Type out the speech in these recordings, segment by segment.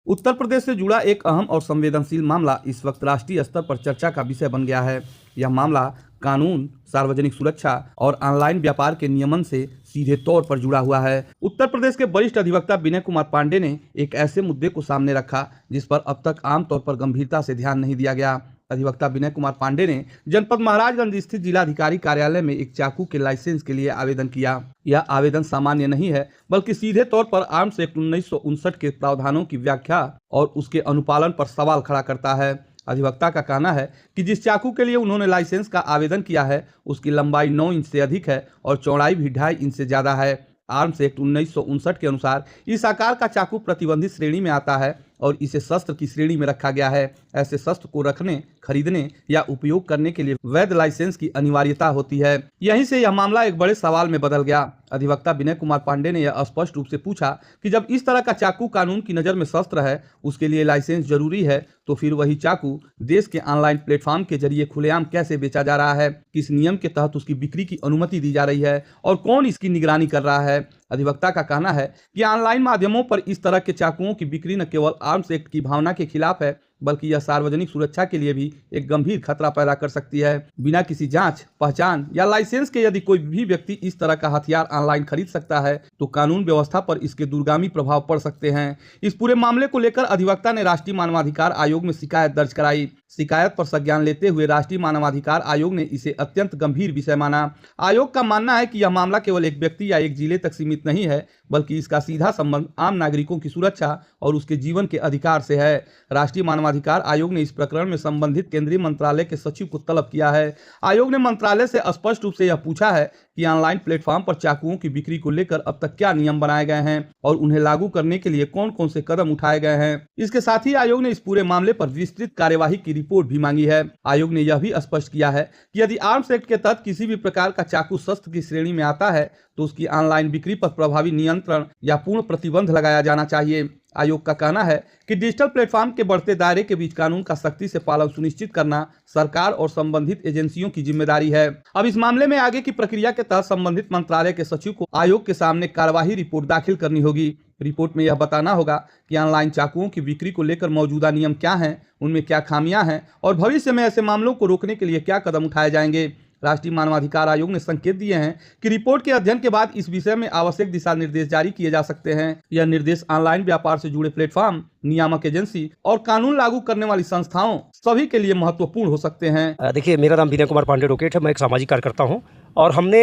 उत्तर प्रदेश से जुड़ा एक अहम और संवेदनशील मामला इस वक्त राष्ट्रीय स्तर पर चर्चा का विषय बन गया है। यह मामला कानून, सार्वजनिक सुरक्षा और ऑनलाइन व्यापार के नियमन से सीधे तौर पर जुड़ा हुआ है। उत्तर प्रदेश के वरिष्ठ अधिवक्ता विनय कुमार पांडे ने एक ऐसे मुद्दे को सामने रखा जिस पर अब तक आमतौर पर गंभीरता से ध्यान नहीं दिया गया। अधिवक्ता विनय कुमार पांडे ने जनपद महाराजगंज स्थित जिलाधिकारी कार्यालय में एक चाकू के लाइसेंस के लिए आवेदन किया। यह आवेदन सामान्य नहीं है, बल्कि सीधे तौर पर आर्म्स एक्ट 1959 के प्रावधानों की व्याख्या और उसके अनुपालन पर सवाल खड़ा करता है। अधिवक्ता का कहना है कि जिस चाकू के लिए उन्होंने लाइसेंस का आवेदन किया है उसकी लंबाई 9 इंच से अधिक है और चौड़ाई भी 2.5 इंच से ज्यादा है। आर्म्स एक्ट 1959 के अनुसार इस आकार का चाकू प्रतिबंधित श्रेणी में आता है और इसे शस्त्र की श्रेणी में रखा गया है। ऐसे शस्त्र को रखने, खरीदने या उपयोग करने के लिए वैध लाइसेंस की अनिवार्यता होती है। यहीं से यह मामला एक बड़े सवाल में बदल गया। अधिवक्ता विनय कुमार पांडे ने यह स्पष्ट रूप से पूछा कि जब इस तरह का चाकू कानून की नज़र में शस्त्र है, उसके लिए लाइसेंस जरूरी है, तो फिर वही चाकू देश के ऑनलाइन प्लेटफॉर्म के जरिए खुलेआम कैसे बेचा जा रहा है? किस नियम के तहत उसकी बिक्री की अनुमति दी जा रही है और कौन इसकी निगरानी कर रहा है? अधिवक्ता का कहना है कि ऑनलाइन माध्यमों पर इस तरह के चाकुओं की बिक्री न केवल आर्म्स एक्ट की भावना के खिलाफ है, बल्कि यह सार्वजनिक सुरक्षा के लिए भी एक गंभीर खतरा पैदा कर सकती है। बिना किसी जांच, पहचान या लाइसेंस के यदि कोई भी व्यक्ति इस तरह का हथियार ऑनलाइन खरीद सकता है तो कानून व्यवस्था पर इसके दूरगामी प्रभाव पड़ सकते हैं। इस पूरे मामले को लेकर अधिवक्ता ने राष्ट्रीय मानवाधिकार आयोग में शिकायत दर्ज कराई। शिकायत पर संज्ञान लेते हुए राष्ट्रीय मानवाधिकार आयोग ने इसे अत्यंत गंभीर विषय माना। आयोग का मानना है कि यह मामला केवल एक व्यक्ति या एक जिले तक सीमित नहीं है, बल्कि इसका सीधा संबंध आम नागरिकों की सुरक्षा और उसके जीवन के अधिकार से है। राष्ट्रीय मानवाधिकार आयोग ने इस प्रकरण में संबंधित केंद्रीय मंत्रालय के सचिव को तलब किया है। आयोग ने मंत्रालय से स्पष्ट रूप से यह पूछा है कि ऑनलाइन प्लेटफॉर्म पर चाकुओं की बिक्री को लेकर अब तक क्या नियम बनाए गए हैं और उन्हें लागू करने के लिए कौन कौन से कदम उठाए गए हैं। इसके साथ ही आयोग ने इस पूरे मामले पर विस्तृत कार्यवाही की रिपोर्ट भी मांगी है। आयोग ने यह भी स्पष्ट किया है कि यदि आर्म्स एक्ट के तहत किसी भी प्रकार का चाकू शस्त्र की श्रेणी में आता है तो उसकी ऑनलाइन बिक्री पर प्रभावी नियंत्रण या पूर्ण प्रतिबंध लगाया जाना चाहिए। आयोग का कहना है कि डिजिटल प्लेटफॉर्म के बढ़ते दायरे के बीच कानून का सख्ती से पालन सुनिश्चित करना सरकार और संबंधित एजेंसियों की जिम्मेदारी है। अब इस मामले में आगे की प्रक्रिया के तहत संबंधित मंत्रालय के सचिव को आयोग के सामने कार्यवाही रिपोर्ट दाखिल करनी होगी। रिपोर्ट में यह बताना होगा कि ऑनलाइन चाकुओं की बिक्री को लेकर मौजूदा नियम क्या हैं, उनमें क्या खामियां हैं और भविष्य में ऐसे मामलों को रोकने के लिए क्या कदम उठाए जाएंगे। राष्ट्रीय मानवाधिकार आयोग ने संकेत दिए हैं कि रिपोर्ट के अध्ययन के बाद इस विषय में आवश्यक दिशा निर्देश जारी किए जा सकते हैं। यह निर्देश ऑनलाइन व्यापार से जुड़े प्लेटफॉर्म, नियामक एजेंसी और कानून लागू करने वाली संस्थाओं सभी के लिए महत्वपूर्ण हो सकते हैं। देखिए, मेरा नाम विनय कुमार पांडे एडवोकेट है। मैं एक सामाजिक कार्यकर्ता हूँ और हमने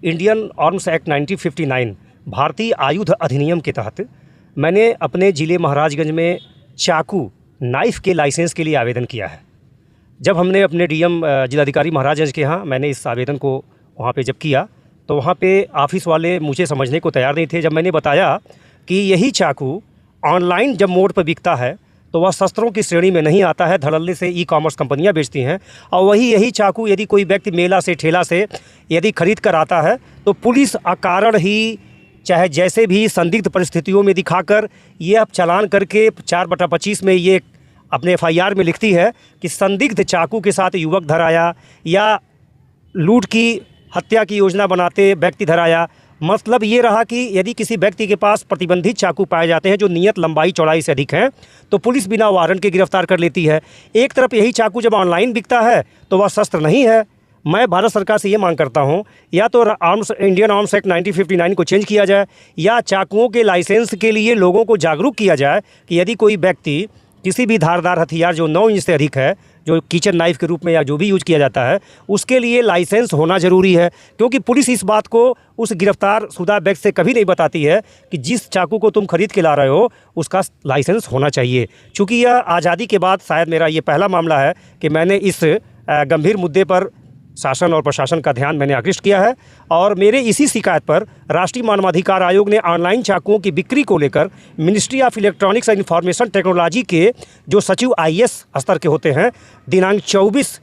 इंडियन आर्म्स एक्ट 1959 भारतीय आयुध अधिनियम के तहत मैंने अपने ज़िले महाराजगंज में चाकू नाइफ के लाइसेंस के लिए आवेदन किया है। जब हमने अपने डीएम जिलाधिकारी महाराजगंज के यहाँ मैंने इस आवेदन को वहाँ पे जब किया तो वहाँ पे ऑफिस वाले मुझे समझने को तैयार नहीं थे। जब मैंने बताया कि यही चाकू ऑनलाइन जब मोड पर बिकता है तो वह शस्त्रों की श्रेणी में नहीं आता है, धड़ल्ले से ई कॉमर्स कंपनियां बेचती हैं, और यही चाकू यदि कोई व्यक्ति मेला से, ठेला से यदि खरीद कर आता है तो पुलिस अकारण ही चाहे जैसे भी संदिग्ध परिस्थितियों में दिखाकर ये अब चालान करके 4/25 में ये अपने FIR में लिखती है कि संदिग्ध चाकू के साथ युवक धराया या लूट की, हत्या की योजना बनाते व्यक्ति धराया। मतलब ये रहा कि यदि किसी व्यक्ति के पास प्रतिबंधित चाकू पाए जाते हैं जो नियत लंबाई चौड़ाई से अधिक हैं तो पुलिस बिना वारंट के गिरफ्तार कर लेती है। एक तरफ यही चाकू जब ऑनलाइन बिकता है तो वह शस्त्र नहीं है। मैं भारत सरकार से ये मांग करता हूँ या तो इंडियन आर्म्स एक्ट 1959 को चेंज किया जाए या चाकुओं के लाइसेंस के लिए लोगों को जागरूक किया जाए कि यदि कोई व्यक्ति किसी भी धारदार हथियार जो 9 इंच से अधिक है, जो किचन नाइफ के रूप में या जो भी यूज किया जाता है, उसके लिए लाइसेंस होना ज़रूरी है। क्योंकि पुलिस इस बात को उस गिरफ्तार शुदा व्यक्ति से कभी नहीं बताती है कि जिस चाकू को तुम खरीद के ला रहे हो उसका लाइसेंस होना चाहिए। चूँकि यह आज़ादी के बाद शायद मेरा ये पहला मामला है कि मैंने इस गंभीर मुद्दे पर शासन और प्रशासन का ध्यान मैंने आकृष्ट किया है और मेरे इसी शिकायत पर राष्ट्रीय मानवाधिकार आयोग ने ऑनलाइन चाकुओं की बिक्री को लेकर ministry of electronics and information technology के जो सचिव IAS स्तर के होते हैं, दिनांक 24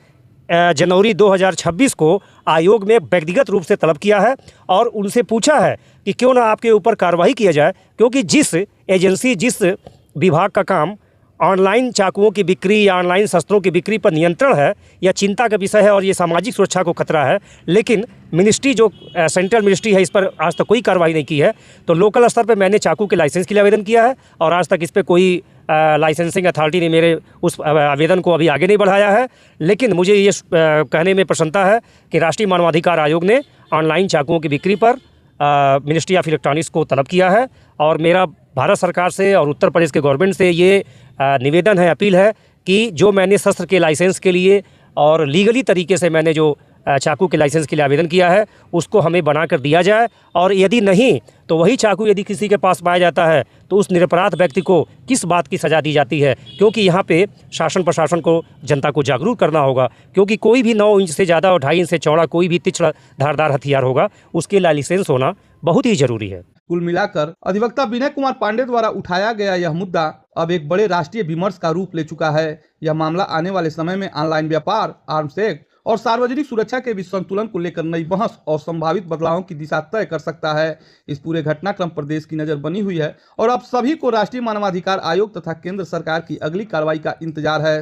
जनवरी 2026 को आयोग में व्यक्तिगत रूप से तलब किया है और उनसे पूछा है कि क्यों ना आपके ऊपर कार्रवाई किया जाए, क्योंकि जिस एजेंसी, जिस विभाग का काम ऑनलाइन चाकुओं की बिक्री या ऑनलाइन शस्त्रों की बिक्री पर नियंत्रण है, यह चिंता का विषय है और ये सामाजिक सुरक्षा को खतरा है। लेकिन मिनिस्ट्री जो सेंट्रल मिनिस्ट्री है, इस पर आज तक कोई कार्रवाई नहीं की है। तो लोकल स्तर पर मैंने चाकू के लाइसेंस के लिए आवेदन किया है और आज तक इस पर कोई लाइसेंसिंग अथॉरिटी ने मेरे उस आवेदन को अभी आगे नहीं बढ़ाया है। लेकिन मुझे ये कहने में प्रसन्नता है कि राष्ट्रीय मानवाधिकार आयोग ने ऑनलाइन चाकुओं की बिक्री पर मिनिस्ट्री ऑफ इलेक्ट्रॉनिक्स को तलब किया है और मेरा भारत सरकार से और उत्तर प्रदेश के गवर्नमेंट से ये निवेदन है, अपील है कि जो मैंने शस्त्र के लाइसेंस के लिए और लीगली तरीके से मैंने जो चाकू के लाइसेंस के लिए आवेदन किया है उसको हमें बना कर दिया जाए। और यदि नहीं तो वही चाकू यदि किसी के पास पाया जाता है तो उस निरपराध व्यक्ति को किस बात की सज़ा दी जाती है, क्योंकि यहाँ पे शासन प्रशासन को जनता को जागरूक करना होगा। क्योंकि कोई भी 9 इंच से ज़्यादा और 2.5 इंच से चौड़ा कोई भी तीक्ष्ण धारदार हथियार होगा उसके लाइसेंस होना बहुत ही ज़रूरी है। कुल मिलाकर अधिवक्ता विनय कुमार पांडे द्वारा उठाया गया यह मुद्दा अब एक बड़े राष्ट्रीय विमर्श का रूप ले चुका है। यह मामला आने वाले समय में ऑनलाइन व्यापार, आर्म्स एक्ट और सार्वजनिक सुरक्षा के बीच संतुलन को लेकर नई बहस और संभावित बदलावों की दिशा तय कर सकता है। इस पूरे घटनाक्रम पर देश की नजर बनी हुई है और अब सभी को राष्ट्रीय मानवाधिकार आयोग तथा केंद्र सरकार की अगली कार्रवाई का इंतजार है।